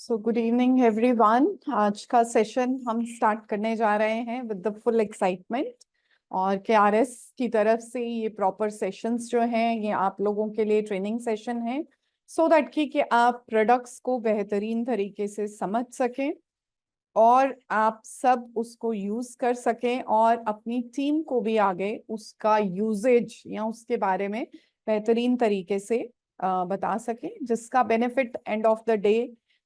So good evening everyone. आज का session हम स्टार्ट करने जा रहे हैं विद द फुल एक्साइटमेंट। और केआरएस की तरफ से ये प्रॉपर सेशंस जो हैं ये आप लोगों के लिए ट्रेनिंग सेशन है, सो दैट कि आप प्रोडक्ट्स को बेहतरीन तरीके से समझ सकें और आप सब उसको यूज कर सकें और अपनी टीम को भी आगे उसका यूजेज या उसके बारे में बेहतरीन तरीके से बता सकें, जिसका benefit end of the day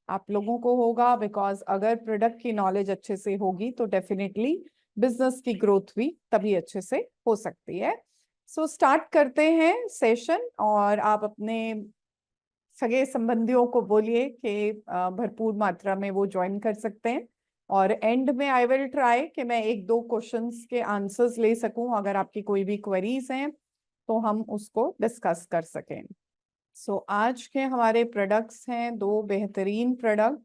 आप लोगों को होगा। बिकॉज अगर प्रोडक्ट की नॉलेज अच्छे से होगी तो डेफिनेटली बिजनेस की ग्रोथ भी तभी अच्छे से हो सकती है। सो स्टार्ट करते हैं सेशन, और आप अपने सगे संबंधियों को बोलिए कि भरपूर मात्रा में वो ज्वाइन कर सकते हैं। और एंड में आई विल ट्राई कि मैं एक दो क्वेश्चंस के आंसर्स ले सकूं, अगर आपकी कोई भी क्वेरीज हैं तो हम उसको डिस्कस कर सकें। सो आज के हमारे प्रोडक्ट्स हैं दो बेहतरीन प्रोडक्ट,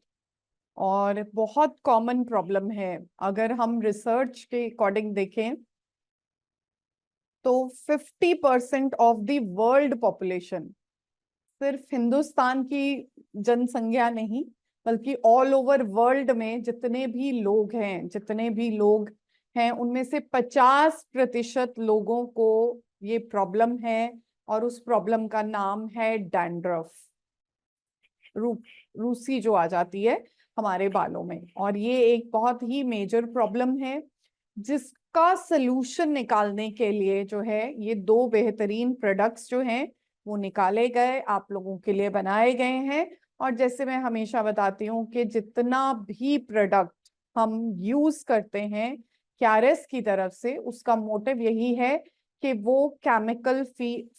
और बहुत कॉमन प्रॉब्लम है। अगर हम रिसर्च के अकॉर्डिंग देखें तो 50% ऑफ द वर्ल्ड पॉपुलेशन, सिर्फ हिंदुस्तान की जनसंख्या नहीं बल्कि ऑल ओवर वर्ल्ड में जितने भी लोग हैं उनमें से 50% लोगों को ये प्रॉब्लम है। और उस प्रॉब्लम का नाम है डैंड्रफ, रूसी जो आ जाती है हमारे बालों में। और ये एक बहुत ही मेजर प्रॉब्लम है, जिसका सलूशन निकालने के लिए जो है ये दो बेहतरीन प्रोडक्ट्स जो हैं वो निकाले गए, आप लोगों के लिए बनाए गए हैं। और जैसे मैं हमेशा बताती हूँ कि जितना भी प्रोडक्ट हम यूज करते हैं क्यारेस की तरफ से, उसका मोटिव यही है कि वो केमिकल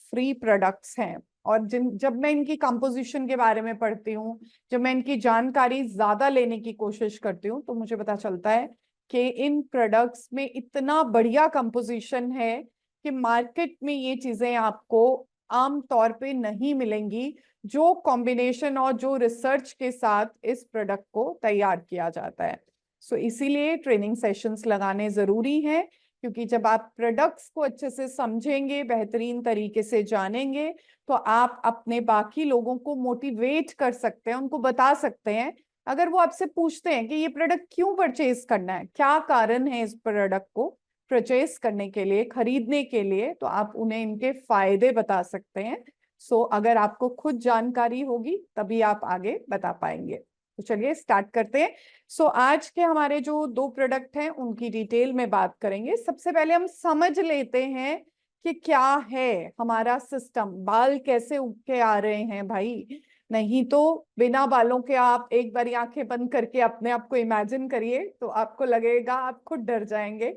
फ्री प्रोडक्ट्स हैं। और जब मैं इनकी कंपोजिशन के बारे में पढ़ती हूँ, जब मैं इनकी जानकारी ज्यादा लेने की कोशिश करती हूँ, तो मुझे पता चलता है कि इन प्रोडक्ट्स में इतना बढ़िया कंपोजिशन है कि मार्केट में ये चीजें आपको आम तौर पे नहीं मिलेंगी, जो कॉम्बिनेशन और जो रिसर्च के साथ इस प्रोडक्ट को तैयार किया जाता है। सो इसीलिए ट्रेनिंग सेशंस लगाने जरूरी हैं, क्योंकि जब आप प्रोडक्ट्स को अच्छे से समझेंगे, बेहतरीन तरीके से जानेंगे, तो आप अपने बाकी लोगों को मोटिवेट कर सकते हैं, उनको बता सकते हैं। अगर वो आपसे पूछते हैं कि ये प्रोडक्ट क्यों परचेज करना है, क्या कारण है इस प्रोडक्ट को परचेज करने के लिए, खरीदने के लिए, तो आप उन्हें इनके फायदे बता सकते हैं। सो अगर आपको खुद जानकारी होगी तभी आप आगे बता पाएंगे। तो चलिए स्टार्ट करते हैं। सो आज के हमारे जो दो प्रोडक्ट हैं उनकी डिटेल में बात करेंगे। सबसे पहले हम समझ लेते हैं कि क्या है हमारा सिस्टम, बाल कैसे उग के आ रहे हैं भाई। नहीं तो बिना बालों के आप एक बार आंखें बंद करके अपने आप को इमेजिन करिए, तो आपको लगेगा, आप खुद डर जाएंगे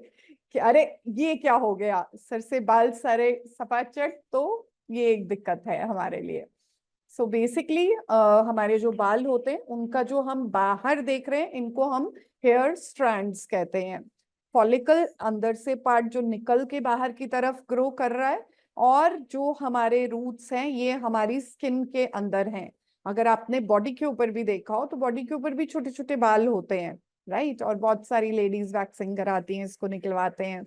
कि अरे ये क्या हो गया, सर से बाल सारे सफाचट। तो ये एक दिक्कत है हमारे लिए। सो बेसिकली हमारे जो बाल होते हैं उनका जो हम बाहर देख रहे हैं, इनको हम हेयर स्ट्रैंड्स कहते हैं। फॉलिकल अंदर से पार्ट जो निकल के बाहर की तरफ ग्रो कर रहा है, और जो हमारे रूट्स हैं ये हमारी स्किन के अंदर हैं। अगर आपने बॉडी के ऊपर भी देखा हो तो बॉडी के ऊपर भी छोटे छोटे बाल होते हैं, राइट। और बहुत सारी लेडीज वैक्सिंग कराती हैं, इसको निकलवाते हैं,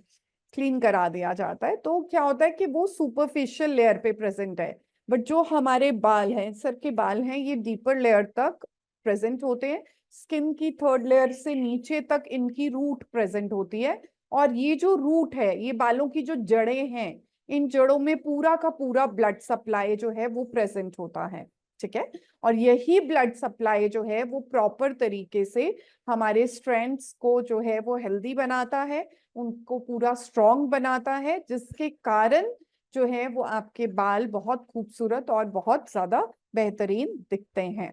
क्लीन करा दिया जाता है। तो क्या होता है कि वो सुपरफिशियल लेयर पे प्रेजेंट है, बट जो हमारे बाल हैं, सर के बाल हैं, ये डीपर लेयर तक प्रेजेंट होते हैं। स्किन की थर्ड लेयर से नीचे तक इनकी रूट प्रेजेंट होती है। और ये जो रूट है, ये बालों की जो जड़ें हैं, इन जड़ों में पूरा का पूरा ब्लड सप्लाई जो है वो प्रेजेंट होता है, ठीक है। और यही ब्लड सप्लाई जो है वो प्रॉपर तरीके से हमारे स्ट्रैंड्स को जो है वो हेल्दी बनाता है, उनको पूरा स्ट्रॉन्ग बनाता है, जिसके कारण जो है वो आपके बाल बहुत खूबसूरत और बहुत ज्यादा बेहतरीन दिखते हैं।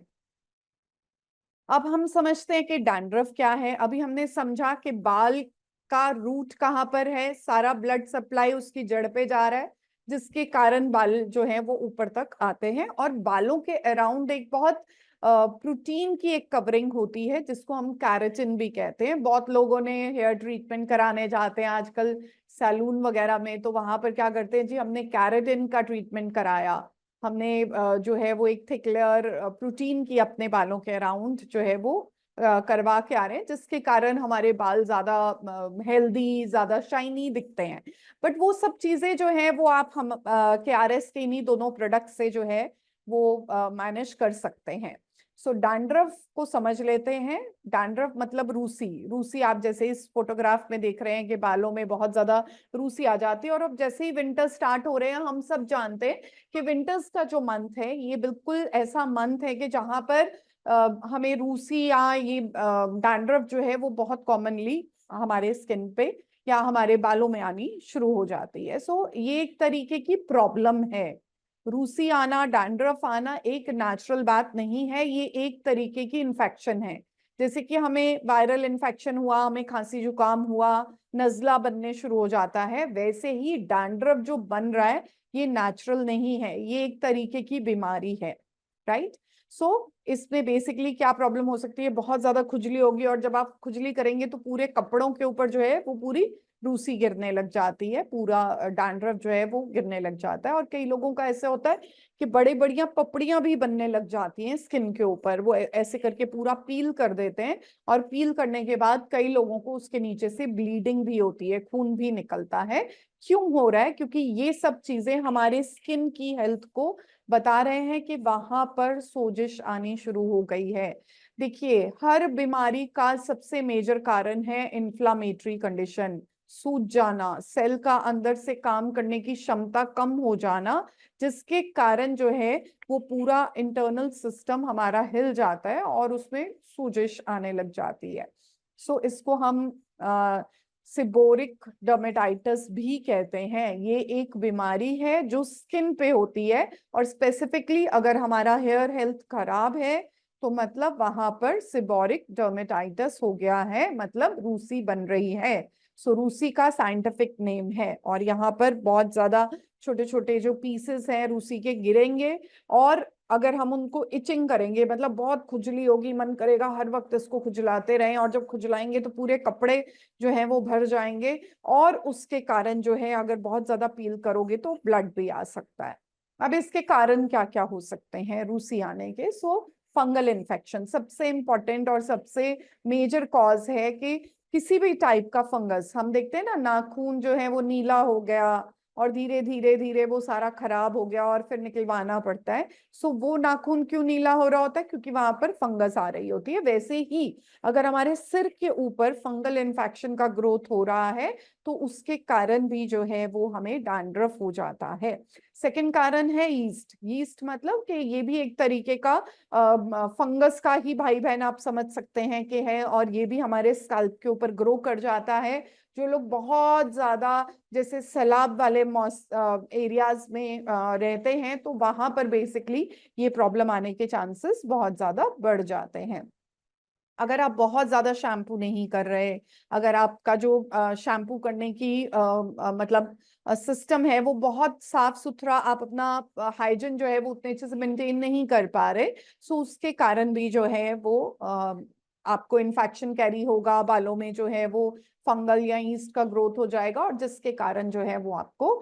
अब हम समझते हैं कि डैंड्रफ क्या है। अभी हमने समझा कि बाल का रूट कहाँ पर है, सारा ब्लड सप्लाई उसकी जड़ पे जा रहा है, जिसके कारण बाल जो है वो ऊपर तक आते हैं। और बालों के अराउंड एक बहुत प्रोटीन की एक कवरिंग होती है, जिसको हम कैराटिन भी कहते हैं। बहुत लोगों ने हेयर ट्रीटमेंट कराने जाते हैं आजकल सैलून वगैरह में, तो वहां पर क्या करते हैं जी, हमने कैराटिन का ट्रीटमेंट कराया, हमने जो है वो एक थिक लेयर प्रोटीन की अपने बालों के अराउंड जो है वो करवा के आ रहे हैं, जिसके कारण हमारे बाल ज्यादा हेल्दी, ज्यादा शाइनी दिखते हैं। बट वो सब चीजें जो है वो आप हम KRS के इन्हीं दोनों प्रोडक्ट से जो है वो मैनेज कर सकते हैं। सो डैंड्रफ को समझ लेते हैं। डैंड्रफ मतलब रूसी। रूसी आप जैसे इस फोटोग्राफ में देख रहे हैं कि बालों में बहुत ज्यादा रूसी आ जाती है। और अब जैसे ही विंटर स्टार्ट हो रहे हैं, हम सब जानते हैं कि विंटर्स का जो मंथ है ये बिल्कुल ऐसा मंथ है कि जहां पर हमें रूसी या ये डैंड्रफ जो है वो बहुत कॉमनली हमारे स्किन पे या हमारे बालों में आनी शुरू हो जाती है। सो ये एक तरीके की प्रॉब्लम है। रूसी आना, डैंड्रफ आना एक नेचुरल बात नहीं है, ये एक तरीके की इन्फेक्शन है। जैसे कि हमें वायरल इन्फेक्शन हुआ, हमें खांसी जुकाम हुआ, नजला बनने शुरू हो जाता है, वैसे ही डैंड्रफ जो बन रहा है ये नेचुरल नहीं है, ये एक तरीके की बीमारी है। राइट। सो इसमें बेसिकली क्या प्रॉब्लम हो सकती है, बहुत ज्यादा खुजली होगी, और जब आप खुजली करेंगे तो पूरे कपड़ों के ऊपर जो है वो पूरी रूसी गिरने लग जाती है, पूरा डैंड्रफ जो है वो गिरने लग जाता है। और कई लोगों का ऐसे होता है कि बड़ी बढ़िया पपड़ियां भी बनने लग जाती हैं स्किन के ऊपर, वो ऐसे करके पूरा पील कर देते हैं। और पील करने के बाद कई लोगों को उसके नीचे से ब्लीडिंग भी होती है, खून भी निकलता है। क्यों हो रहा है? क्योंकि ये सब चीजें हमारे स्किन की हेल्थ को बता रहे हैं कि वहां पर सोजिश आनी शुरू हो गई है। देखिए, हर बीमारी का सबसे मेजर कारण है इन्फ्लामेटरी कंडीशन, सूज जाना, सेल का अंदर से काम करने की क्षमता कम हो जाना, जिसके कारण जो है वो पूरा इंटरनल सिस्टम हमारा हिल जाता है और उसमें सूजिश आने लग जाती है। सो इसको हम सिबोरिक डर्मेटाइटिस भी कहते हैं। ये एक बीमारी है जो स्किन पे होती है, और स्पेसिफिकली अगर हमारा हेयर हेल्थ खराब है तो मतलब वहां पर सिबोरिक डर्मेटाइटिस हो गया है, मतलब रूसी बन रही है। सो रूसी का साइंटिफिक नेम है। और यहाँ पर बहुत ज्यादा छोटे छोटे जो पीसेस हैं रूसी के गिरेंगे, और अगर हम उनको इचिंग करेंगे, मतलब बहुत खुजली होगी, मन करेगा हर वक्त इसको खुजलाते रहें, और जब खुजलाएंगे तो पूरे कपड़े जो है वो भर जाएंगे, और उसके कारण जो है अगर बहुत ज्यादा पील करोगे तो ब्लड भी आ सकता है। अब इसके कारण क्या क्या हो सकते हैं रूसी आने के? सो फंगल इन्फेक्शन सबसे इंपॉर्टेंट और सबसे मेजर कॉज है कि किसी भी टाइप का फंगस, हम देखते हैं ना नाखून जो है वो नीला हो गया और धीरे धीरे धीरे वो सारा खराब हो गया और फिर निकलवाना पड़ता है। सो वो नाखून क्यों नीला हो रहा होता है? क्योंकि वहां पर फंगस आ रही होती है। वैसे ही अगर हमारे सिर के ऊपर फंगल इन्फेक्शन का ग्रोथ हो रहा है तो उसके कारण भी जो है वो हमें डैंड्रफ हो जाता है। सेकंड कारण है यीस्ट। यीस्ट मतलब कि ये भी एक तरीके का फंगस का ही भाई बहन आप समझ सकते हैं कि है, और ये भी हमारे स्कैल्प के ऊपर ग्रो कर जाता है। जो लोग बहुत ज्यादा जैसे सैलाब वाले एरियाज में रहते हैं तो वहां पर बेसिकली ये प्रॉब्लम आने के चांसेस बहुत ज्यादा बढ़ जाते हैं। अगर आप बहुत ज्यादा शैम्पू नहीं कर रहे, अगर आपका जो शैम्पू करने की मतलब सिस्टम है वो बहुत साफ सुथरा, आप अपना हाइजीन जो है वो उतने अच्छे से मेंटेन नहीं कर पा रहे, सो उसके कारण भी जो है वो आपको इन्फेक्शन कैरी होगा, बालों में जो है वो फंगल या ईस्ट का ग्रोथ हो जाएगा, और जिसके कारण जो है वो आपको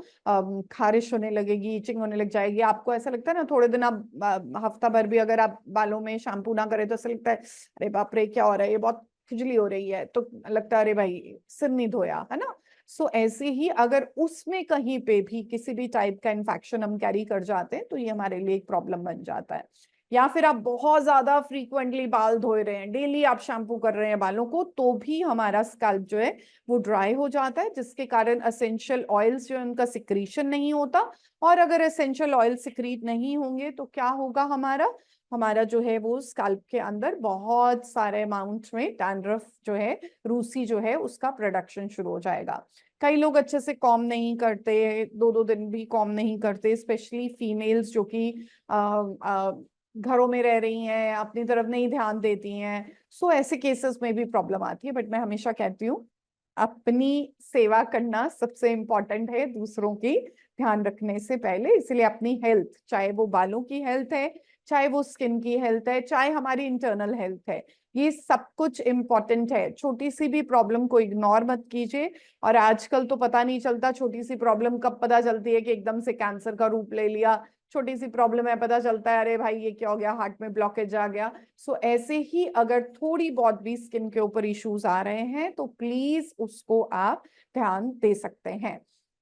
खारिश होने लगेगी, इचिंग होने लग जाएगी। आपको ऐसा लगता है ना, थोड़े दिन आप हफ्ता भर भी अगर आप बालों में शैम्पू ना करें तो ऐसा लगता है अरे बाप रे क्या हो रहा है, ये बहुत खुजली हो रही है, तो लगता है अरे भाई सिर नहीं धोया, है ना। सो ऐसे ही अगर उसमें कहीं पे भी किसी भी टाइप का इन्फेक्शन हम कैरी कर जाते हैं तो ये हमारे लिए एक प्रॉब्लम बन जाता है। या फिर आप बहुत ज्यादा फ्रीक्वेंटली बाल धोए रहे हैं, डेली आप शैम्पू कर रहे हैं बालों को, तो भी हमारा स्कैल्प जो है वो ड्राई हो जाता है, जिसके कारण एसेंशियल ऑयल्स जो है उनका सिक्रीशन नहीं होता। और अगर एसेंशियल ऑयल सिक्रीट नहीं होंगे तो क्या होगा, हमारा हमारा जो है वो स्कैल्प के अंदर बहुत सारे अमाउंट में डैंड्रफ जो है, रूसी जो है उसका प्रोडक्शन शुरू हो जाएगा। कई लोग अच्छे से कॉम नहीं करते, दो दो दिन भी कॉम नहीं करते, स्पेशली फीमेल्स जो कि घरों में रह रही हैं, अपनी तरफ नहीं ध्यान देती हैं। सो ऐसे केसेस में भी प्रॉब्लम आती है। बट मैं हमेशा कहती हूँ अपनी सेवा करना सबसे इम्पोर्टेंट है दूसरों की ध्यान रखने से पहले। इसलिए अपनी हेल्थ, चाहे वो बालों की हेल्थ है, चाहे वो स्किन की हेल्थ है, चाहे हमारी इंटरनल हेल्थ है, ये सब कुछ इम्पोर्टेंट है। छोटी सी भी प्रॉब्लम को इग्नोर मत कीजिए। और आजकल तो पता नहीं चलता छोटी सी प्रॉब्लम कब पता चलती है कि एकदम से कैंसर का रूप ले लिया, छोटी सी प्रॉब्लम है पता चलता है अरे भाई ये क्या हो गया, हार्ट में ब्लॉकेज आ गया। सो ऐसे ही अगर थोड़ी बहुत भी स्किन के ऊपर इश्यूज आ रहे हैं तो प्लीज उसको आप ध्यान दे सकते हैं।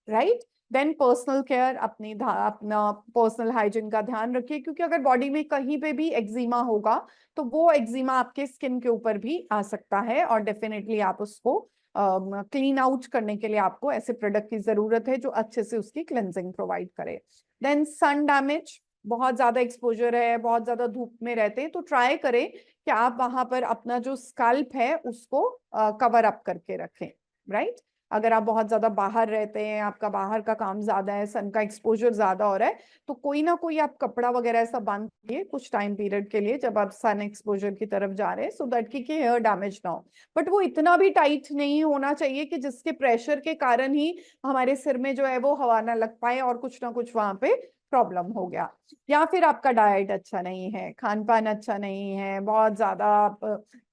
राइट। देन पर्सनल केयर, अपना पर्सनल हाइजीन का ध्यान रखिए, क्योंकि अगर बॉडी में कहीं पे भी एक्जिमा होगा तो वो एक्जिमा आपके स्किन के ऊपर भी आ सकता है, और डेफिनेटली आप उसको क्लीन आउट करने के लिए आपको ऐसे प्रोडक्ट की जरूरत है जो अच्छे से उसकी क्लेंजिंग प्रोवाइड करे। देन सन डैमेज, बहुत ज्यादा एक्सपोजर है, बहुत ज्यादा धूप में रहते हैं, तो ट्राई करें कि आप वहां पर अपना जो स्कल्प है उसको कवर अप करके रखें, राइट। अगर आप बहुत ज्यादा बाहर रहते हैं, आपका बाहर का काम ज्यादा है, सन का एक्सपोजर ज्यादा हो रहा है, तो कोई ना कोई आप कपड़ा वगैरह ऐसा बांध दिए कुछ टाइम पीरियड के लिए जब आप सन एक्सपोजर की तरफ जा रहे हैं, सो दैट कि हेयर डैमेज ना हो। बट वो इतना भी टाइट नहीं होना चाहिए कि जिसके प्रेशर के कारण ही हमारे सिर में जो है वो हवा ना लग पाए और कुछ ना कुछ वहां पे प्रॉब्लम हो गया। या फिर आपका डाइट अच्छा नहीं है, खान पान अच्छा नहीं है, बहुत ज्यादा आप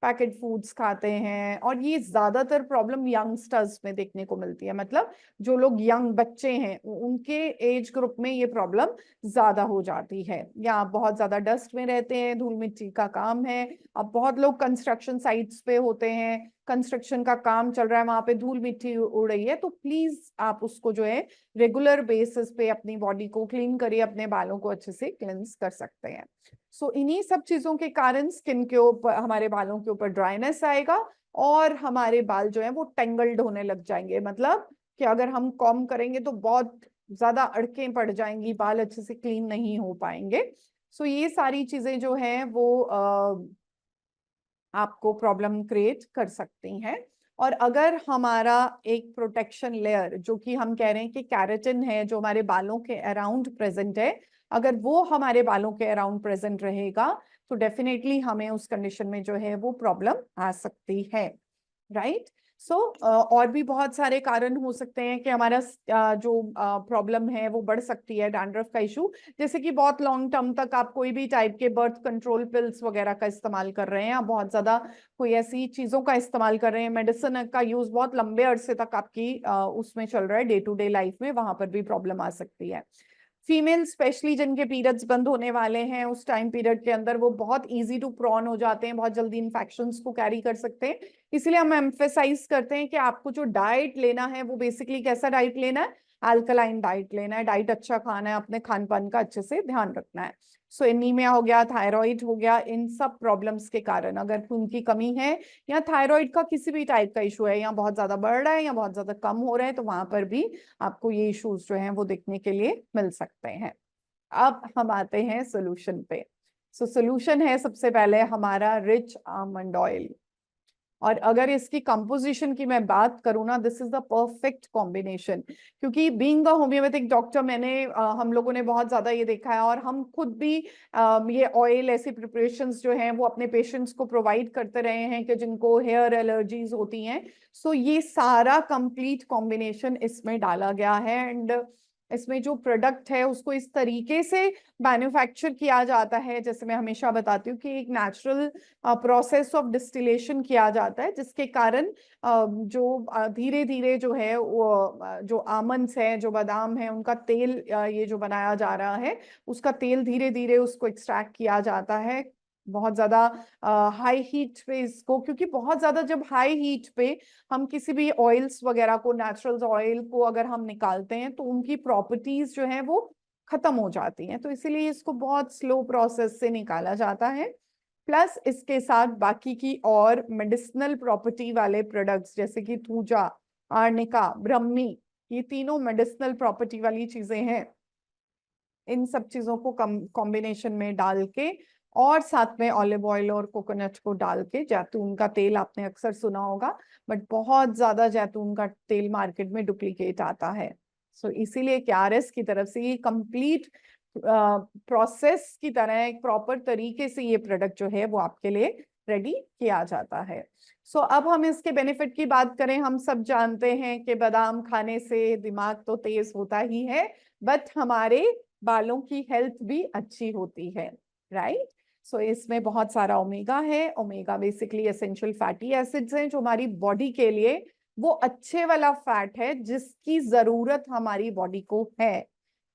पैकेट फूड्स खाते हैं, और ये ज्यादातर प्रॉब्लम यंगस्टर्स में देखने को मिलती है, मतलब जो लोग यंग बच्चे हैं उनके एज ग्रुप में ये प्रॉब्लम ज्यादा हो जाती है। या आप बहुत ज्यादा डस्ट में रहते हैं, धूल मिट्टी का काम है, अब बहुत लोग कंस्ट्रक्शन साइट्स पे होते हैं, कंस्ट्रक्शन का काम चल रहा है, वहां पे धूल मिट्टी उड़ रही है, तो प्लीज आप उसको जो है रेगुलर बेसिस पे अपनी बॉडी को क्लीन करिए, अपने बालों को अच्छे से क्लेंस कर सकते हैं। सो इन्हीं सब चीजों के कारण स्किन के ऊपर, हमारे बालों के ऊपर ड्राइनेस आएगा, और हमारे बाल जो है वो टेंगल्ड होने लग जाएंगे, मतलब कि अगर हम कॉम्ब करेंगे तो बहुत ज्यादा अड़कें पड़ जाएंगी, बाल अच्छे से क्लीन नहीं हो पाएंगे। सो ये सारी चीजें जो है वो आपको प्रॉब्लम क्रिएट कर सकती हैं। और अगर हमारा एक प्रोटेक्शन लेयर, जो कि हम कह रहे हैं कि कैराटिन है, जो हमारे बालों के अराउंड प्रेजेंट है, अगर वो हमारे बालों के अराउंड प्रेजेंट रहेगा तो डेफिनेटली हमें उस कंडीशन में जो है वो प्रॉब्लम आ सकती है, राइट। सो और भी बहुत सारे कारण हो सकते हैं कि हमारा जो प्रॉब्लम है वो बढ़ सकती है, डैंड्रफ का इशू, जैसे कि बहुत लॉन्ग टर्म तक आप कोई भी टाइप के बर्थ कंट्रोल पिल्स वगैरह का इस्तेमाल कर रहे हैं, आप बहुत ज्यादा कोई ऐसी चीजों का इस्तेमाल कर रहे हैं, मेडिसिन का यूज बहुत लंबे अरसे तक आपकी उसमें चल रहा है, डे टू डे लाइफ में, वहां पर भी प्रॉब्लम आ सकती है। फीमेल स्पेशली जिनके पीरियड्स बंद होने वाले हैं, उस टाइम पीरियड के अंदर वो बहुत इजी टू प्रॉन हो जाते हैं, बहुत जल्दी इन्फेक्शंस को कैरी कर सकते हैं। इसलिए हम एम्फेसाइज करते हैं कि आपको जो डाइट लेना है वो बेसिकली कैसा डाइट लेना है, अल्कलाइन डाइट लेना है, डाइट अच्छा खाना है, अपने खान पान का अच्छे से ध्यान रखना है। सो एनीमिया हो गया, थायराइड हो गया, इन सब प्रॉब्लम्स के कारण अगर खून की कमी है, या थायराइड का किसी भी टाइप का इशू है, या बहुत ज्यादा बढ़ रहा है या बहुत ज्यादा कम हो रहा है, तो वहां पर भी आपको ये इश्यूज जो हैं वो देखने के लिए मिल सकते हैं। अब हम आते हैं सोल्यूशन पे। सो सोल्यूशन है सबसे पहले हमारा रिच आमंड ऑयल। और अगर इसकी कंपोजिशन की मैं बात करूँ ना, this is the perfect combination, क्योंकि बीइंग अ होम्योपैथिक डॉक्टर मैंने हम लोगों ने बहुत ज्यादा ये देखा है, और हम खुद भी ये ऑयल ऐसी प्रिपरेशंस जो हैं वो अपने पेशेंट्स को प्रोवाइड करते रहे हैं कि जिनको हेयर एलर्जीज होती हैं। सो ये सारा कंप्लीट कॉम्बिनेशन इसमें डाला गया है, एंड इसमें जो प्रोडक्ट है उसको इस तरीके से मैन्युफैक्चर किया जाता है, जैसे मैं हमेशा बताती हूँ कि एक नेचुरल प्रोसेस ऑफ डिस्टिलेशन किया जाता है, जिसके कारण जो धीरे धीरे जो है वो जो आमंड्स है, जो बादाम है, उनका तेल ये जो बनाया जा रहा है, उसका तेल धीरे धीरे उसको एक्सट्रैक्ट किया जाता है बहुत ज्यादा हाई हीट पे इसको, क्योंकि बहुत ज्यादा जब हाई हीट पे हम किसी भी ऑयल्स वगैरह को, नेचुरल ऑयल को अगर हम निकालते हैं तो उनकी प्रॉपर्टीज जो है वो खत्म हो जाती हैं, तो इसीलिए इसको बहुत स्लो प्रोसेस से निकाला जाता है। प्लस इसके साथ बाकी की और मेडिसिनल प्रॉपर्टी वाले प्रोडक्ट्स जैसे कि थूजा, आर्निका, ब्रह्मी, ये तीनों मेडिसिनल प्रॉपर्टी वाली चीजें हैं, इन सब चीजों को कॉम्बिनेशन में डाल के, और साथ में ऑलिव ऑयल और कोकोनट को डाल के, जैतून का तेल आपने अक्सर सुना होगा, बट बहुत ज्यादा जैतून का तेल मार्केट में डुप्लीकेट आता है। सो इसीलिए क्यारेस की तरफ से ये कंप्लीट प्रोसेस की तरह एक प्रॉपर तरीके से ये प्रोडक्ट जो है वो आपके लिए रेडी किया जाता है। सो अब हम इसके बेनिफिट की बात करें, हम सब जानते हैं कि बादाम खाने से दिमाग तो तेज होता ही है, बट हमारे बालों की हेल्थ भी अच्छी होती है, राइट। सो इसमें बहुत सारा ओमेगा है, omega basically essential fatty acids हैं जो हमारी बॉडी के लिए वो अच्छे वाला फैट है जिसकी जरूरत हमारी बॉडी को है।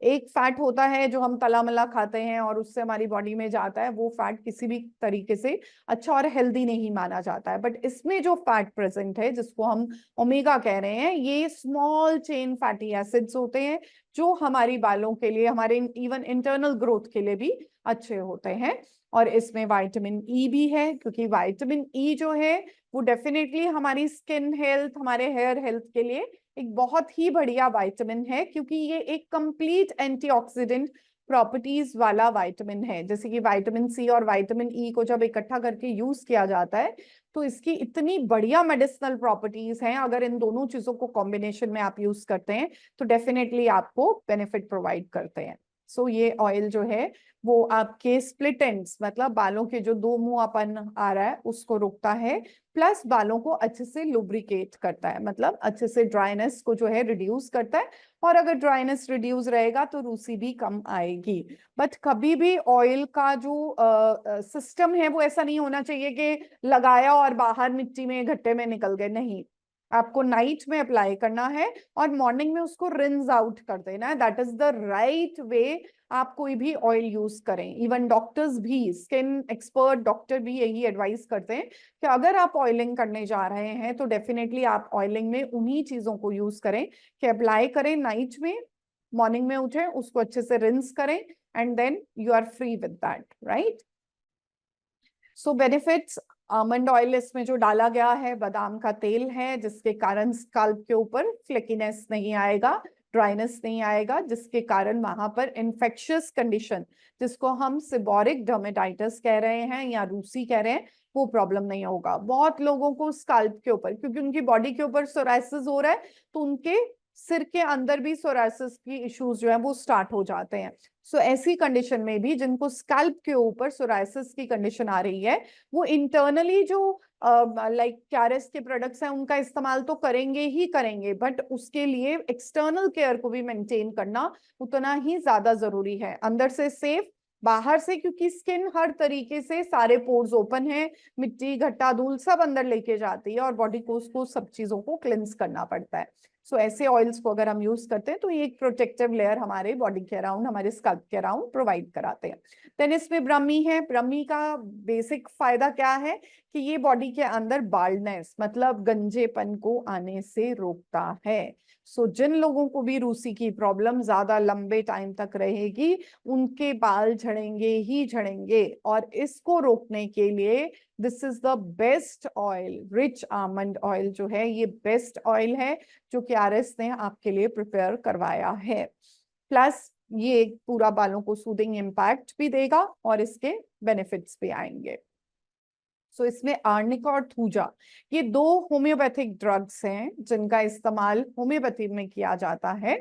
एक फैट होता है जो हम तला मला खाते हैं और उससे हमारी बॉडी में जाता है, वो फैट किसी भी तरीके से अच्छा और हेल्दी नहीं माना जाता है। बट इसमें जो फैट प्रेजेंट है जिसको हम ओमेगा कह रहे हैं, ये स्मॉल चेन फैटी एसिड्स होते हैं जो हमारी बालों के लिए, हमारे इवन इंटरनल ग्रोथ के लिए भी अच्छे होते हैं। और इसमें विटामिन ई भी है, क्योंकि विटामिन ई जो है वो डेफिनेटली हमारी स्किन हेल्थ, हमारे हेयर हेल्थ के लिए एक बहुत ही बढ़िया विटामिन है, क्योंकि ये एक कंप्लीट एंटीऑक्सीडेंट प्रॉपर्टीज वाला विटामिन है। जैसे कि विटामिन सी और विटामिन ई को जब इकट्ठा करके यूज किया जाता है तो इसकी इतनी बढ़िया मेडिसिनल प्रॉपर्टीज हैं। अगर इन दोनों चीजों को कॉम्बिनेशन में आप यूज करते हैं तो डेफिनेटली आपको बेनिफिट प्रोवाइड करते हैं। सो ये ऑयल जो है वो आपके स्प्लिट एंड्स, मतलब बालों के जो दो मुंहापन आ रहा है उसको रोकता है, प्लस बालों को अच्छे से लुब्रिकेट करता है, मतलब अच्छे से ड्राइनेस को जो है रिड्यूस करता है। और अगर ड्राइनेस रिड्यूस रहेगा तो रूसी भी कम आएगी। बट कभी भी ऑयल का जो सिस्टम है वो ऐसा नहीं होना चाहिए कि लगाया और बाहर मिट्टी में घट्टे में निकल गए, नहीं। आपको नाइट में अप्लाई करना है और मॉर्निंग में उसको रिंस आउट कर देना है। That is the right way आप कोई भी ऑयल यूज करें। इवन डॉक्टर्स भी, स्किन एक्सपर्ट डॉक्टर भी यही एडवाइस करते हैं कि अगर आप ऑयलिंग करने जा रहे हैं तो डेफिनेटली आप ऑयलिंग में उन्हीं चीजों को यूज करें कि अप्लाई करें नाइट में, मॉर्निंग में उठें, उसको अच्छे से रिंस करें and then you are free with that, right. So benefits, almond oil इसमें जो डाला गया है बादाम का तेल है, जिसके कारण स्काल्प के ऊपर फ्लेकीनेस नहीं आएगा, ड्राइनेस नहीं आएगा, जिसके कारण वहां पर इन्फेक्शियस कंडीशन, जिसको हम सिबोरिक डर्मेटाइटिस कह रहे हैं या रूसी कह रहे हैं, वो प्रॉब्लम नहीं होगा। बहुत लोगों को स्काल्प के ऊपर, क्योंकि उनकी बॉडी के ऊपर सोराइसिस हो रहा है, तो उनके सिर के अंदर भी सोराइसिस की इश्यूज जो है वो स्टार्ट हो जाते हैं। सो ऐसी कंडीशन में भी जिनको स्कैल्प के ऊपर सोराइसिस की कंडीशन आ रही है, वो इंटरनली जो लाइक कैरेस के प्रोडक्ट्स हैं उनका इस्तेमाल तो करेंगे ही करेंगे, बट उसके लिए एक्सटर्नल केयर को भी मेंटेन करना उतना ही ज्यादा जरूरी है। अंदर से सेफ, बाहर से, क्योंकि स्किन हर तरीके से सारे पोर्स ओपन है, मिट्टी घट्टा धूल सब अंदर लेके जाती है और बॉडी को उसको सब चीजों को क्लिंस करना पड़ता है। सो ऐसे ऑयल्स को अगर हम यूज करते हैं तो ये एक प्रोटेक्टिव लेयर हमारे बॉडी के अराउंड, हमारे स्कल्प के अराउंड प्रोवाइड कराते हैं। देन इसमें ब्रह्मी है। ब्रह्मी का बेसिक फायदा क्या है कि ये बॉडी के अंदर बाल्डनेस, मतलब गंजेपन को आने से रोकता है। सो जिन लोगों को भी रूसी की प्रॉब्लम ज्यादा लंबे टाइम तक रहेगी, उनके बाल झड़ेंगे ही झड़ेंगे, और इसको रोकने के लिए this is the best oil. Rich almond oil जो है ये बेस्ट ऑयल है जो क्यारिस ने आपके लिए प्रिपेयर करवाया है। प्लस ये पूरा बालों को सूदिंग इम्पैक्ट भी देगा और इसके बेनिफिट्स भी आएंगे। सो इसमें आर्निका और थूजा, ये दो होम्योपैथिक ड्रग्स हैं जिनका इस्तेमाल होम्योपैथी में किया जाता है।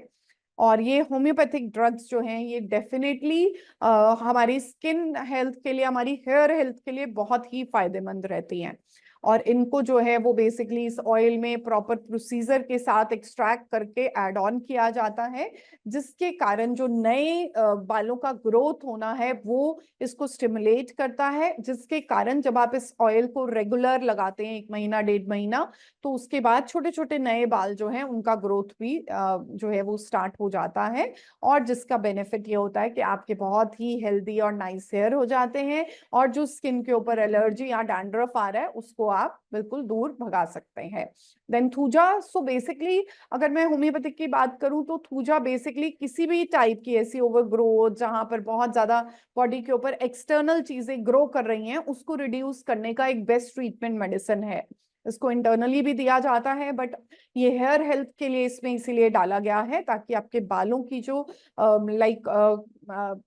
और ये होम्योपैथिक ड्रग्स जो हैं ये डेफिनेटली हमारी स्किन हेल्थ के लिए, हमारी हेयर हेल्थ के लिए बहुत ही फायदेमंद रहती हैं। और इनको जो है वो बेसिकली इस ऑयल में प्रॉपर प्रोसीजर के साथ एक्सट्रैक्ट करके ऐड ऑन किया जाता है, जिसके कारण जो नए बालों का ग्रोथ होना है वो इसको स्टिमुलेट करता है, जिसके कारण जब आप इस ऑयल को रेगुलर लगाते हैं 1 महीना 1.5 महीना, तो उसके बाद छोटे छोटे नए बाल जो हैं उनका ग्रोथ भी जो है वो स्टार्ट हो जाता है। और जिसका बेनिफिट ये होता है कि आपके बहुत ही हेल्दी और नाइस हेयर हो जाते हैं, और जो स्किन के ऊपर एलर्जी या डैंड्रफ आ रहा है उसको आप बिल्कुल दूर भगा सकते हैं। देन थूजा, सो बेसिकली अगर मैं होम्योपैथिक की बात करूं तो थूजा बेसिकली किसी भी टाइप की ऐसी ओवर ग्रोथ जहां पर बहुत ज्यादा बॉडी के ऊपर एक्सटर्नल चीजें ग्रो कर रही हैं उसको रिड्यूस करने का एक बेस्ट ट्रीटमेंट मेडिसिन है। इसको इंटरनली भी दिया जाता है, बट ये हेयर हेल्थ के लिए इसमें इसीलिए डाला गया है ताकि आपके बालों की जो लाइक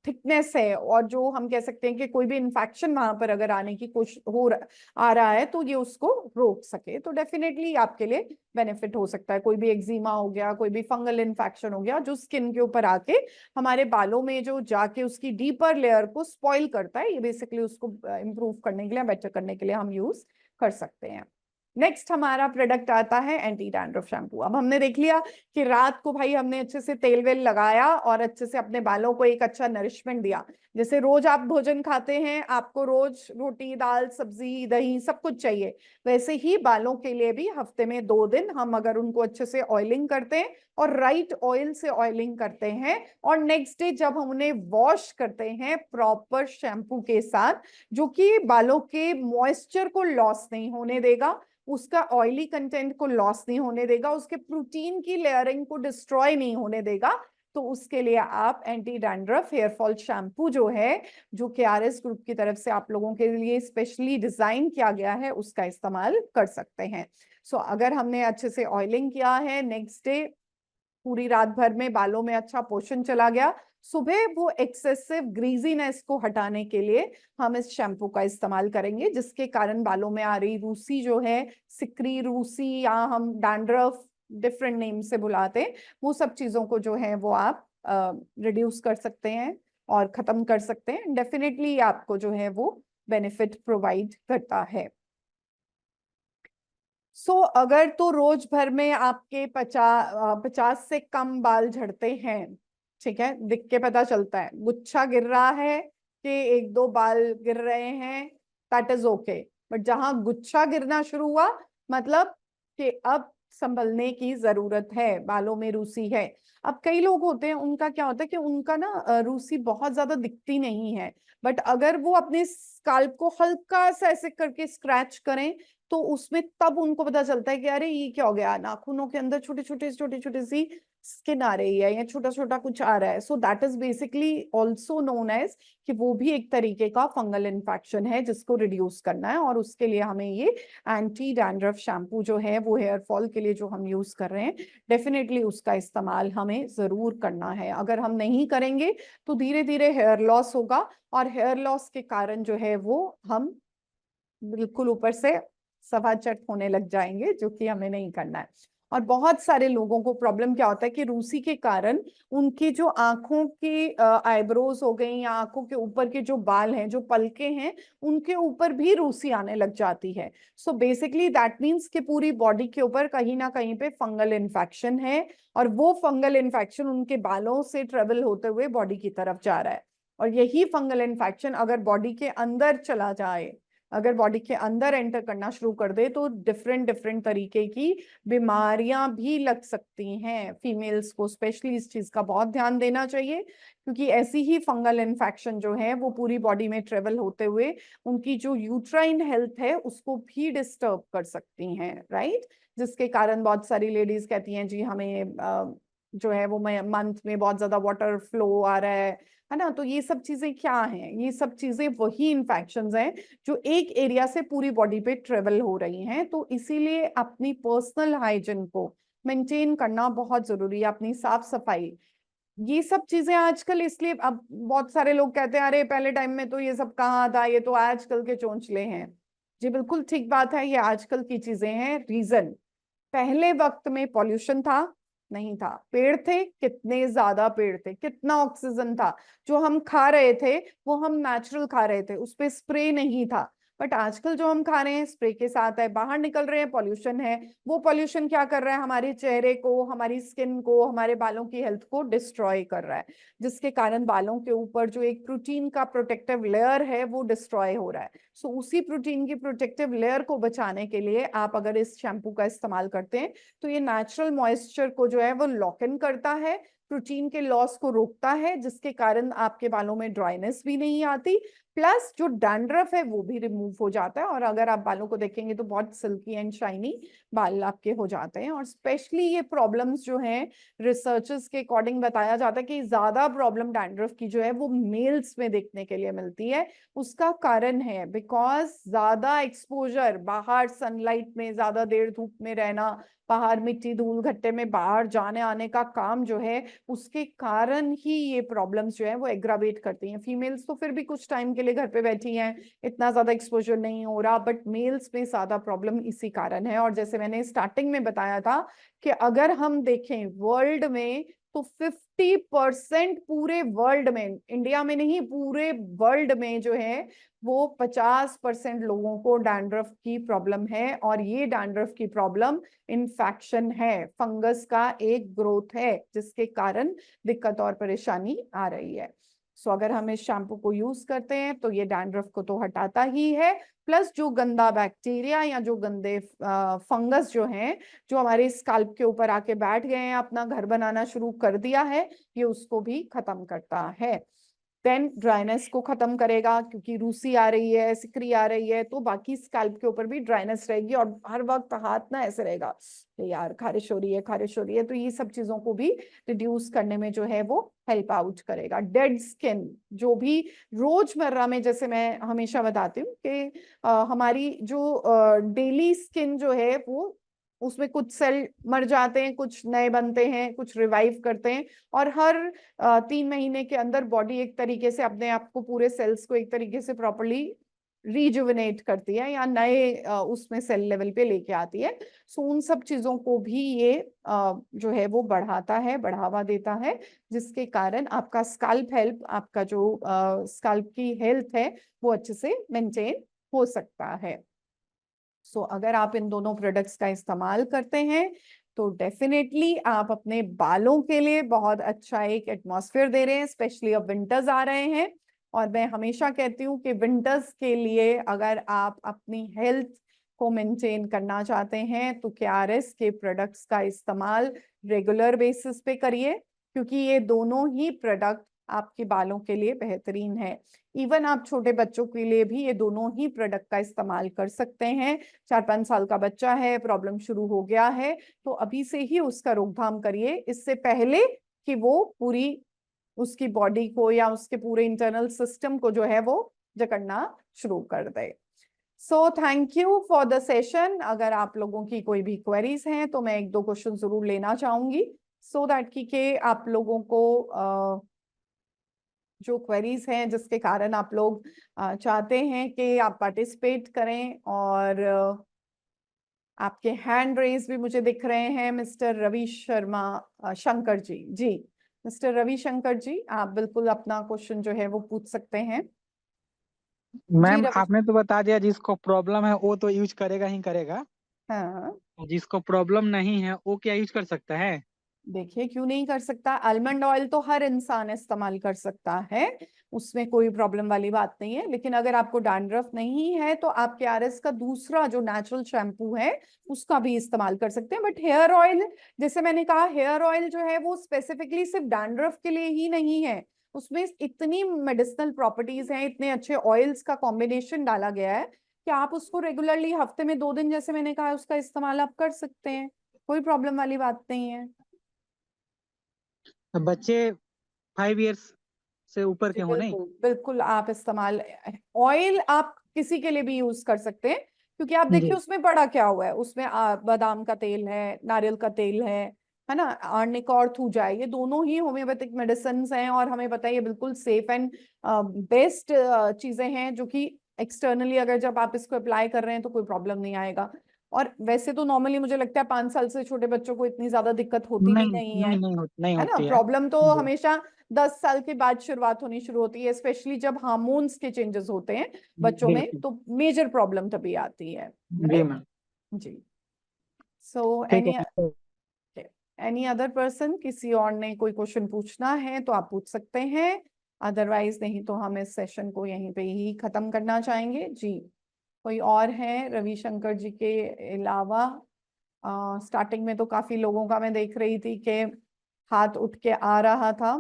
थिकनेस है, और जो हम कह सकते हैं कि कोई भी इन्फेक्शन वहां पर अगर आने की कोशिश आ रहा है तो ये उसको रोक सके। तो डेफिनेटली आपके लिए बेनिफिट हो सकता है। कोई भी एक्जिमा हो गया, कोई भी फंगल इन्फेक्शन हो गया जो स्किन के ऊपर आके हमारे बालों में जो जाके उसकी डीपर लेयर को स्पॉइल करता है, ये बेसिकली उसको इम्प्रूव करने के लिए, बेटर करने के लिए हम यूज कर सकते हैं। नेक्स्ट हमारा प्रोडक्ट आता है एंटी डैंड्रफ शैम्पू। अब हमने देख लिया कि रात को भाई हमने अच्छे से तेल वेल लगाया और अच्छे से अपने बालों को एक अच्छा नरिशमेंट दिया। जैसे रोज आप भोजन खाते हैं, आपको रोज रोटी दाल सब्जी दही सब कुछ चाहिए, वैसे ही बालों के लिए भी हफ्ते में 2 दिन हम अगर उनको अच्छे से ऑयलिंग करते हैं और राइट ऑयल से ऑयलिंग करते हैं, और नेक्स्ट डे जब हम उन्हें वॉश करते हैं प्रॉपर शैम्पू के साथ, जो कि बालों के मॉइस्चर को लॉस नहीं होने देगा, उसका ऑयली कंटेंट को लॉस नहीं होने देगा, उसके प्रोटीन की लेयरिंग को डिस्ट्रॉय नहीं होने देगा, तो उसके लिए आप anti dandruff hair fall shampoo जो है, जो केआरएस ग्रुप की तरफ से आप लोगों के लिए स्पेशली डिजाइन किया गया है, उसका इस्तेमाल कर सकते हैं। सो अगर हमने अच्छे से ऑयलिंग किया है, नेक्स्ट डे पूरी रात भर में बालों में अच्छा पोषण चला गया, सुबह वो एक्सेसिव ग्रीजीनेस को हटाने के लिए हम इस शैम्पू का इस्तेमाल करेंगे, जिसके कारण बालों में आ रही रूसी जो है, सिकरी रूसी या हम डैंड्रफ डिफरेंट नेम से बुलाते हैं, वो सब चीजों को जो है वो आप रिड्यूस कर सकते हैं और खत्म कर सकते हैं। डेफिनेटली आपको जो है वो बेनिफिट प्रोवाइड करता है। अगर तो रोज भर में आपके 50 से कम बाल झड़ते हैं, ठीक है, दिख के पता चलता है, गुच्छा गिर रहा है कि 1-2 बाल गिर रहे हैं, दैट इज ओके। बट जहां गुच्छा गिरना शुरू हुआ, मतलब कि अब संभलने की जरूरत है, बालों में रूसी है। अब कई लोग होते हैं, उनका क्या होता है कि उनका ना रूसी बहुत ज्यादा दिखती नहीं है, बट अगर वो अपने स्काल्प को हल्का सा ऐसे करके स्क्रैच करें, तो उसमें तब उनको पता चलता है कि अरे ये क्या हो गया, नाखूनों के अंदर छोटे छोटे सी स्किन आ रही है या छोटा छोटा कुछ आ रहा है। So that is basically also known as कि वो भी एक तरीके का फंगल इन्फेक्शन है, जिसको रिड्यूस करना है, और उसके लिए हमें ये एंटी डैंड्रफ शैम्पू जो है वो हेयर फॉल के लिए जो हम यूज कर रहे हैं, डेफिनेटली उसका इस्तेमाल हमें जरूर करना है। अगर हम नहीं करेंगे तो धीरे धीरे हेयर लॉस होगा, और हेयर लॉस के कारण जो है वो हम बिल्कुल ऊपर से सवाचट होने लग जाएंगे, जो कि हमें नहीं करना है। और बहुत सारे लोगों को प्रॉब्लम क्या होता है कि रूसी के कारण उनकी जो आंखों की आईब्रोज हो गई या आंखों के ऊपर के जो बाल हैं, जो पलके हैं, उनके ऊपर भी रूसी आने लग जाती है। सो बेसिकली दैट मीन्स कि पूरी बॉडी के ऊपर कहीं ना कहीं पे फंगल इन्फेक्शन है, और वो फंगल इन्फेक्शन उनके बालों से ट्रेवल होते हुए बॉडी की तरफ जा रहा है। और यही फंगल इन्फेक्शन अगर बॉडी के अंदर चला जाए, अगर बॉडी के अंदर एंटर करना शुरू कर दे, तो डिफरेंट डिफरेंट तरीके की बीमारियां भी लग सकती हैं। फीमेल्स को स्पेशली इस चीज का बहुत ध्यान देना चाहिए, क्योंकि ऐसी ही फंगल इन्फेक्शन जो है वो पूरी बॉडी में ट्रेवल होते हुए उनकी जो यूट्राइन हेल्थ है उसको भी डिस्टर्ब कर सकती हैं, राइट। जिसके कारण बहुत सारी लेडीज कहती हैं जी हमें जो है वो मंथ में बहुत ज्यादा वाटर फ्लो आ रहा है ना। तो ये सब चीजें क्या हैं, ये सब चीजें वही इन्फेक्शंस हैं जो एक एरिया से पूरी बॉडी पे ट्रेवल हो रही हैं। तो इसीलिए अपनी पर्सनल हाइजीन को मेंटेन करना बहुत जरूरी है, अपनी साफ सफाई, ये सब चीजें आजकल। इसलिए अब बहुत सारे लोग कहते हैं अरे पहले टाइम में तो ये सब कहाँ था, ये तो आजकल के चोंचले हैं। जी बिल्कुल ठीक बात है, ये आजकल की चीजें हैं। रीजन, पहले वक्त में पॉल्यूशन था नहीं था, पेड़ थे, कितने ज्यादा पेड़ थे, कितना ऑक्सीजन था, जो हम खा रहे थे वो हम नेचुरल खा रहे थे, उस पे स्प्रे नहीं था। बट आजकल जो हम खा रहे हैं स्प्रे के साथ है, बाहर निकल रहे हैं, पॉल्यूशन है। वो पॉल्यूशन क्या कर रहा है, हमारे चेहरे को, हमारी स्किन को, हमारे बालों की हेल्थ को डिस्ट्रॉय कर रहा है, जिसके कारण बालों के ऊपर जो एक प्रोटीन का प्रोटेक्टिव लेयर है वो डिस्ट्रॉय हो रहा है। सो उसी प्रोटीन की प्रोटेक्टिव लेयर को बचाने के लिए आप अगर इस शैम्पू का इस्तेमाल करते हैं, तो ये नेचुरल मॉइस्चर को जो है वो लॉक इन करता है, प्रोटीन के लॉस को रोकता है, जिसके कारण आपके बालों में ड्राइनेस भी नहीं आती, प्लस जो डैंड्रफ है वो भी रिमूव हो जाता है। और अगर आप बालों को देखेंगे तो बहुत सिल्की एंड शाइनी बाल आपके हो जाते हैं। और स्पेशली ये प्रॉब्लम्स जो हैं, रिसर्चर्स के अकॉर्डिंग बताया जाता है कि ज्यादा प्रॉब्लम डैंड्रफ की जो है वो मेल्स में देखने के लिए मिलती है। उसका कारण है बिकॉज ज्यादा एक्सपोजर, बाहर सनलाइट में ज्यादा देर धूप में रहना, बाहर मिट्टी धूल घट्टे में बाहर जाने आने का काम जो है, उसके कारण ही ये प्रॉब्लम्स जो है वो एग्रावेट करती हैं। फीमेल्स तो फिर भी कुछ टाइम के लिए घर पे बैठी हैं, इतना ज्यादा एक्सपोजर नहीं हो रहा, बट मेल्स में ज्यादा प्रॉब्लम इसी कारण है। और जैसे मैंने स्टार्टिंग में बताया था कि अगर हम देखें वर्ल्ड में तो 50% पूरे वर्ल्ड में, इंडिया में नहीं पूरे वर्ल्ड में जो है वो 50% लोगों को डैंड्रफ की प्रॉब्लम है। और ये डैंड्रफ की प्रॉब्लम इन्फेक्शन है, फंगस का एक ग्रोथ है जिसके कारण दिक्कत और परेशानी आ रही है। सो अगर हम इस शैम्पू को यूज करते हैं तो ये डैंड्रफ को तो हटाता ही है, प्लस जो गंदा बैक्टीरिया या जो गंदे फंगस जो हैं, जो हमारे स्कैल्प के ऊपर आके बैठ गए हैं, अपना घर बनाना शुरू कर दिया है, ये उसको भी खत्म करता है। देन ड्राइनेस को खत्म करेगा, क्योंकि रूसी आ रही है, सिकरी आ रही है, तो बाकी स्कैल्प के ऊपर भी ड्राइनेस रहेगी और हर वक्त हाथ ना ऐसे रहेगा यार खारिश हो रही है, खारिश हो रही है। तो ये सब चीजों को भी रिड्यूस करने में जो है वो हेल्प आउट करेगा। डेड स्किन जो भी रोजमर्रा में, जैसे मैं हमेशा बताती हूँ कि हमारी जो डेली स्किन जो है वो, उसमें कुछ सेल मर जाते हैं, कुछ नए बनते हैं, कुछ रिवाइव करते हैं, और हर 3 महीने के अंदर बॉडी एक तरीके से अपने आप को, पूरे सेल्स को एक तरीके से प्रॉपरली रिजुविनेट करती है या नए उसमें सेल लेवल पे लेके आती है। सो उन सब चीजों को भी ये जो है वो बढ़ाता है, बढ़ावा देता है, जिसके कारण आपका स्कैल्प हेल्प, आपका जो स्कैल्प की हेल्थ है वो अच्छे से मेंटेन हो सकता है। सो अगर आप इन दोनों प्रोडक्ट्स का इस्तेमाल करते हैं तो डेफिनेटली आप अपने बालों के लिए बहुत अच्छा एक एटमॉस्फेयर दे रहे हैं। स्पेशली अब विंटर्स आ रहे हैं, और मैं हमेशा कहती हूँ कि विंटर्स के लिए अगर आप अपनी हेल्थ को मेंटेन करना चाहते हैं तो KRS के प्रोडक्ट्स का इस्तेमाल रेगुलर बेसिस पे करिए, क्योंकि ये दोनों ही प्रोडक्ट आपके बालों के लिए बेहतरीन है। इवन आप छोटे बच्चों के लिए भी ये दोनों ही प्रोडक्ट का इस्तेमाल कर सकते हैं। 4-5 साल का बच्चा है, प्रॉब्लम शुरू हो गया है, तो अभी से ही उसका रोकथाम करिए, इससे पहले कि वो पूरी उसकी बॉडी को या उसके पूरे इंटरनल सिस्टम को जो है वो जकड़ना शुरू कर दे। So thank you for the session. अगर आप लोगों की कोई भी क्वेरीज हैं तो मैं 1-2 क्वेश्चन जरूर लेना चाहूंगी, सो दैट कि आप लोगों को जो क्वेरीज हैं जिसके कारण आप लोग चाहते हैं कि आप पार्टिसिपेट करें। और आपके हैंड रेज भी मुझे दिख रहे हैं, मिस्टर रवि शर्मा शंकर जी। जी मिस्टर रवि शंकर जी, आप बिल्कुल अपना क्वेश्चन जो है वो पूछ सकते हैं। जी मैम रवि। आपने तो बता दिया जिसको प्रॉब्लम है वो तो यूज करेगा ही करेगा, हाँ जिसको प्रॉब्लम नहीं है वो क्या यूज कर सकता है? देखिए, क्यों नहीं कर सकता, आलमंड ऑयल तो हर इंसान इस्तेमाल कर सकता है, उसमें कोई प्रॉब्लम वाली बात नहीं है। लेकिन अगर आपको डैंड्रफ नहीं है तो आप KRS का दूसरा जो नेचुरल शैम्पू है उसका भी इस्तेमाल कर सकते हैं। बट हेयर ऑयल, जैसे मैंने कहा, हेयर ऑयल जो है वो स्पेसिफिकली सिर्फ डैंड्रफ के लिए ही नहीं है, उसमें इतनी मेडिसिनल प्रॉपर्टीज हैं, इतने अच्छे ऑयल्स का कॉम्बिनेशन डाला गया है कि आप उसको रेगुलरली हफ्ते में 2 दिन, जैसे मैंने कहा, उसका इस्तेमाल आप कर सकते हैं, कोई प्रॉब्लम वाली बात नहीं है। तो बच्चे 5 इयर्स से ऊपर जी के हो नहीं? बिल्कुल बिल्कुल, आप इस्तेमाल, ऑयल आप किसी के लिए भी यूज कर सकते हैं, क्योंकि आप देखिए जी। उसमें बड़ा क्या हुआ है, उसमें बादाम का तेल है, नारियल का तेल है ना, आर्निक और थूजा, ये दोनों ही होम्योपैथिक मेडिसिन हैं, और हमें पता है ये बिल्कुल सेफ एंड बेस्ट चीजें हैं, जो कि एक्सटर्नली अगर जब आप इसको अप्लाई कर रहे हैं तो कोई प्रॉब्लम नहीं आएगा। और वैसे तो नॉर्मली मुझे लगता है 5 साल से छोटे बच्चों को इतनी ज्यादा दिक्कत होती भी नहीं नहीं है, नहीं नहीं, नहीं है ना। होती है। प्रॉब्लम तो जी। हमेशा 10 साल के बाद शुरुआत होनी शुरू होती है, स्पेशली जब हार्मोन्स के चेंजेस होते हैं बच्चों में, बिल्कुल। तो मेजर प्रॉब्लम तभी आती है। जी राइट। मैम। जी। सो ठीक एनी है। एनी अदर पर्सन, किसी और ने कोई क्वेश्चन पूछना है तो आप पूछ सकते हैं, अदरवाइज नहीं तो हम इस सेशन को यहीं पे ही खत्म करना चाहेंगे। जी कोई और है रविशंकर जी के अलावा? स्टार्टिंग में तो काफी लोगों का मैं देख रही थी कि हाथ उठ के आ रहा था।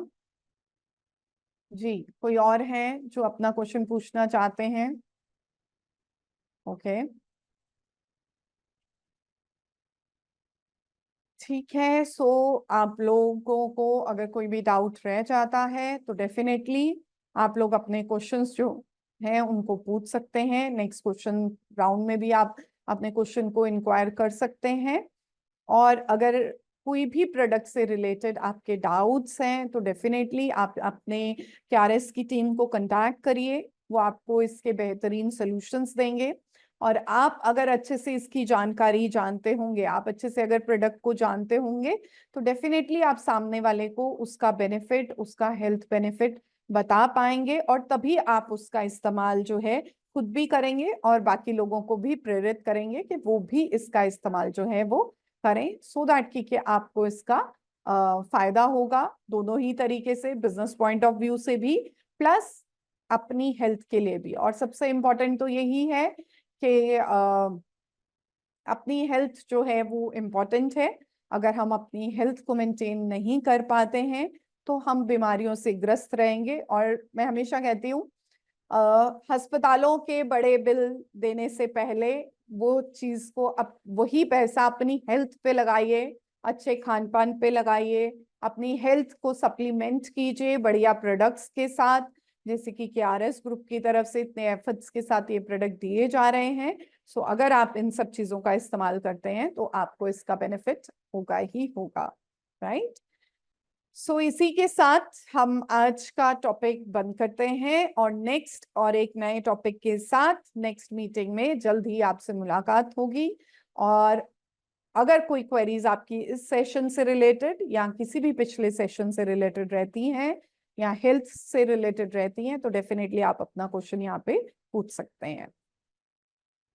जी कोई और है जो अपना क्वेश्चन पूछना चाहते हैं? ओके ठीक है। सो आप लोगों को अगर कोई भी डाउट रह जाता है तो डेफिनेटली आप लोग अपने क्वेश्चंस जो हैं उनको पूछ सकते हैं। नेक्स्ट क्वेश्चन राउंड में भी आप अपने क्वेश्चन को इंक्वायर कर सकते हैं। और अगर कोई भी प्रोडक्ट से रिलेटेड आपके डाउट्स हैं तो डेफिनेटली आप अपने KRS की टीम को कांटेक्ट करिए, वो आपको इसके बेहतरीन सॉल्यूशंस देंगे। और आप अगर अच्छे से इसकी जानकारी जानते होंगे, आप अच्छे से अगर प्रोडक्ट को जानते होंगे, तो डेफिनेटली आप सामने वाले को उसका बेनिफिट, उसका हेल्थ बेनिफिट बता पाएंगे, और तभी आप उसका इस्तेमाल जो है खुद भी करेंगे और बाकी लोगों को भी प्रेरित करेंगे कि वो भी इसका इस्तेमाल जो है वो करें, सो दैट कि आपको इसका फायदा होगा दोनों ही तरीके से, बिजनेस पॉइंट ऑफ व्यू से भी, प्लस अपनी हेल्थ के लिए भी। और सबसे इम्पोर्टेंट तो यही है कि अपनी हेल्थ जो है वो इम्पोर्टेंट है। अगर हम अपनी हेल्थ को मेंटेन नहीं कर पाते हैं तो हम बीमारियों से ग्रस्त रहेंगे। और मैं हमेशा कहती हूँ, अस्पतालों के बड़े बिल देने से पहले वो चीज को, वही पैसा अपनी हेल्थ पे लगाइए, अच्छे खान पान पे लगाइए, अपनी हेल्थ को सप्लीमेंट कीजिए बढ़िया प्रोडक्ट्स के साथ, जैसे कि KRS ग्रुप की तरफ से इतने एफर्ट्स के साथ ये प्रोडक्ट दिए जा रहे हैं। सो अगर आप इन सब चीजों का इस्तेमाल करते हैं तो आपको इसका बेनिफिट होगा ही होगा, राइट। सो इसी के साथ हम आज का टॉपिक बंद करते हैं, और नेक्स्ट और एक नए टॉपिक के साथ नेक्स्ट मीटिंग में जल्द ही आपसे मुलाकात होगी। और अगर कोई क्वेरीज आपकी इस सेशन से रिलेटेड या किसी भी पिछले सेशन से रिलेटेड रहती हैं या हेल्थ से रिलेटेड रहती हैं, तो डेफिनेटली आप अपना क्वेश्चन यहाँ पे पूछ सकते हैं।